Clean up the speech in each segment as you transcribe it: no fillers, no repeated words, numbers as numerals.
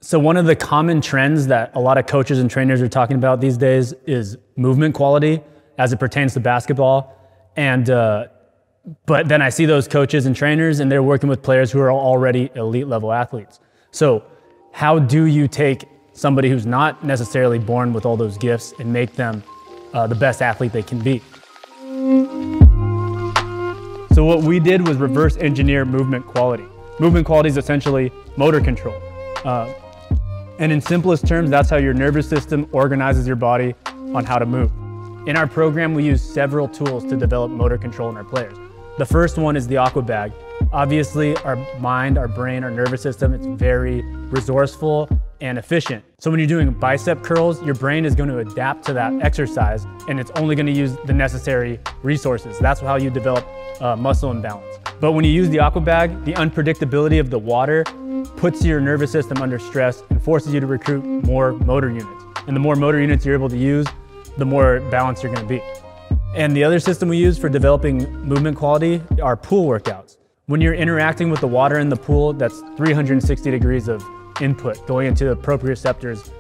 So one of the common trends that a lot of coaches and trainers are talking about these days is movement quality as it pertains to basketball. And but then I see those coaches and trainers and they're working with players who are already elite level athletes. So how do you take somebody who's not necessarily born with all those gifts and make them the best athlete they can be? So what we did was reverse engineer movement quality. Movement quality is essentially motor control. And in simplest terms, that's how your nervous system organizes your body on how to move. In our program, we use several tools to develop motor control in our players. The first one is the aqua bag. Obviously, our mind, our brain, our nervous system, it's very resourceful and efficient. So when you're doing bicep curls, your brain is going to adapt to that exercise and it's only going to use the necessary resources. That's how you develop muscle imbalance. But when you use the aqua bag, the unpredictability of the water puts your nervous system under stress and forces you to recruit more motor units. And the more motor units you're able to use, the more balanced you're going to be. And the other system we use for developing movement quality are pool workouts. When you're interacting with the water in the pool, that's 360 degrees of input going into the proprioceptors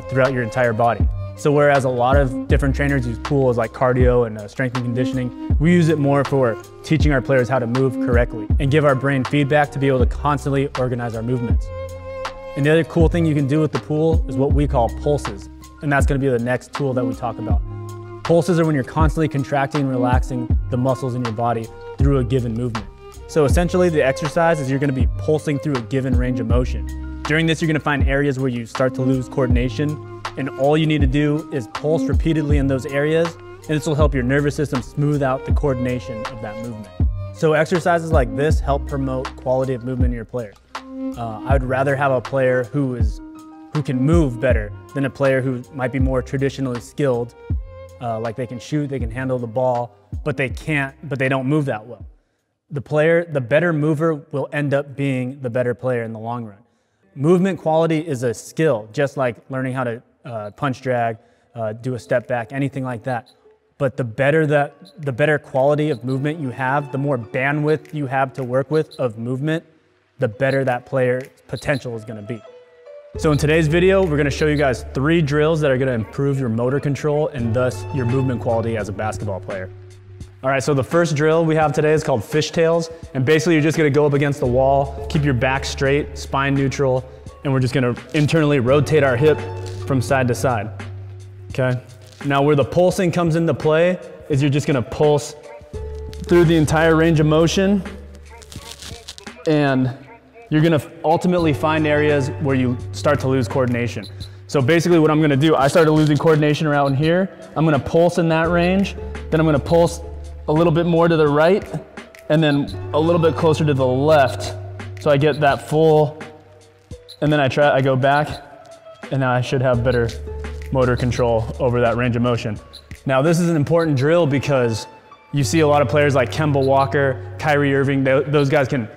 throughout your entire body. So whereas a lot of different trainers use pool as like cardio and strength and conditioning, we use it more for teaching our players how to move correctly and give our brain feedback to be able to constantly organize our movements. And the other cool thing you can do with the pool is what we call pulses. And that's going to be the next tool that we talk about. Pulses are when you're constantly contracting and relaxing the muscles in your body through a given movement. So essentially the exercise is you're going to be pulsing through a given range of motion. During this, you're going to find areas where you start to lose coordination, and all you need to do is pulse repeatedly in those areas, and this will help your nervous system smooth out the coordination of that movement. So exercises like this help promote quality of movement in your players. I would rather have a player who can move better than a player who might be more traditionally skilled, like they can shoot, they can handle the ball, but they don't move that well. The better mover will end up being the better player in the long run. Movement quality is a skill, just like learning how to punch drag, do a step back, anything like that. But the better quality of movement you have, the more bandwidth you have to work with of movement, the better that player's potential is going to be. So in today's video, we're going to show you guys 3 drills that are going to improve your motor control and thus your movement quality as a basketball player. All right, so the first drill we have today is called Fishtails. And basically you're just going to go up against the wall, keep your back straight, spine neutral, and we're just going to internally rotate our hip from side to side. Okay? Now where the pulsing comes into play is you're just going to pulse through the entire range of motion, and you're going to ultimately find areas where you start to lose coordination. So basically what I'm going to do, I started losing coordination around here. I'm going to pulse in that range, then I'm going to pulse a little bit more to the right, and then a little bit closer to the left. So I get that full, and then I go back, and now I should have better motor control over that range of motion. Now this is an important drill because you see a lot of players like Kemba Walker, Kyrie Irving, those guys can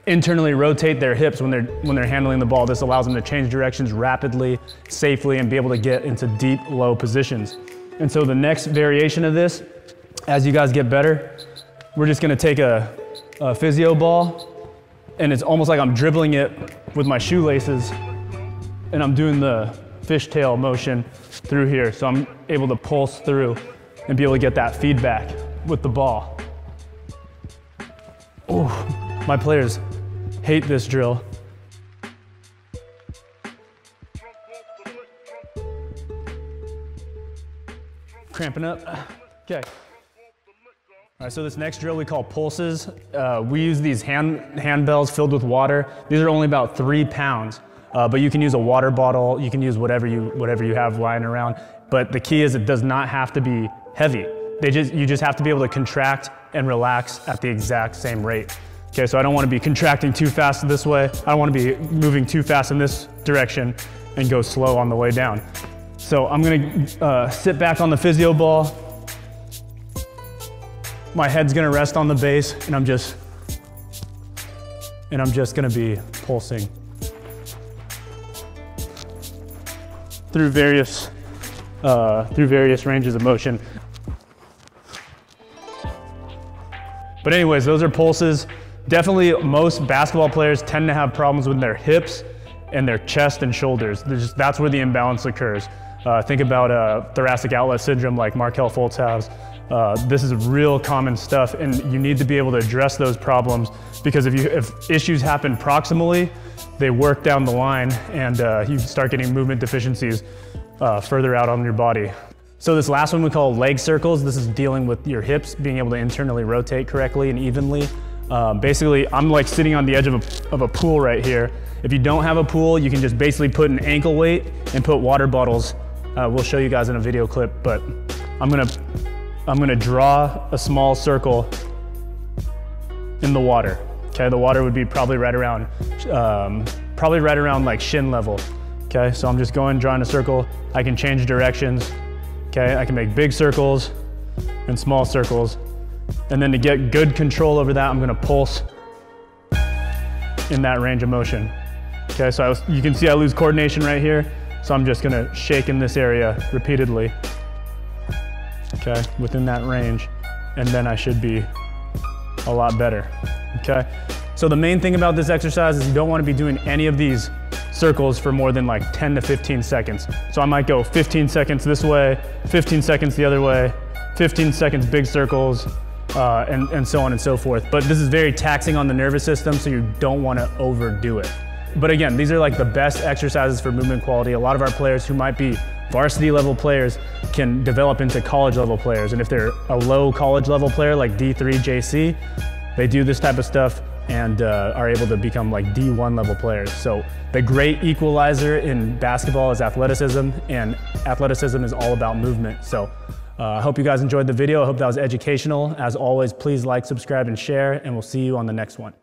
internally rotate their hips when they're handling the ball. This allows them to change directions rapidly, safely, and be able to get into deep, low positions. And so the next variation of this, as you guys get better, we're just gonna take a physio ball, and it's almost like I'm dribbling it with my shoelaces, and I'm doing the fishtail motion through here. So I'm able to pulse through and be able to get that feedback with the ball. Oh, my players hate this drill. Cramping up. Okay. All right, so this next drill we call pulses. We use these handbells filled with water. These are only about 3 pounds, but you can use a water bottle. You can use whatever you have lying around. But the key is it does not have to be heavy. You just have to be able to contract and relax at the exact same rate. Okay, so I don't want to be contracting too fast this way. I don't want to be moving too fast in this direction and go slow on the way down. So I'm gonna sit back on the physio ball. My head's gonna rest on the base, and I'm just gonna be pulsing through various ranges of motion. But anyways, those are pulses. Definitely most basketball players tend to have problems with their hips and their chest and shoulders. That's where the imbalance occurs. Think about thoracic outlet syndrome like Markel Fultz has. This is real common stuff, and you need to be able to address those problems, because if issues happen proximally, they work down the line, and you start getting movement deficiencies further out on your body. So this last one we call leg circles. This is dealing with your hips being able to internally rotate correctly and evenly. Basically, I'm like sitting on the edge of a pool right here. If you don't have a pool, you can just basically put an ankle weight and put water bottles. We'll show you guys in a video clip, but I'm gonna draw a small circle in the water. Okay, the water would be probably right around like shin level. Okay, so I'm just drawing a circle. I can change directions. Okay, I can make big circles and small circles. And then to get good control over that, I'm gonna pulse in that range of motion. Okay, so you can see I lose coordination right here. So I'm just gonna shake in this area repeatedly. Okay, within that range. And then I should be a lot better. Okay, so the main thing about this exercise is you don't wanna be doing any of these circles for more than like 10 to 15 seconds. So I might go 15 seconds this way, 15 seconds the other way, 15 seconds big circles, and so on and so forth. But this is very taxing on the nervous system, so you don't want to overdo it. But again, these are like the best exercises for movement quality. A lot of our players who might be varsity level players can develop into college level players. And if they're a low college level player like D3, JC, they do this type of stuff and are able to become like D1 level players. So the great equalizer in basketball is athleticism, and athleticism is all about movement. So I hope you guys enjoyed the video. I hope that was educational. As always, please like, subscribe, and share, and we'll see you on the next one.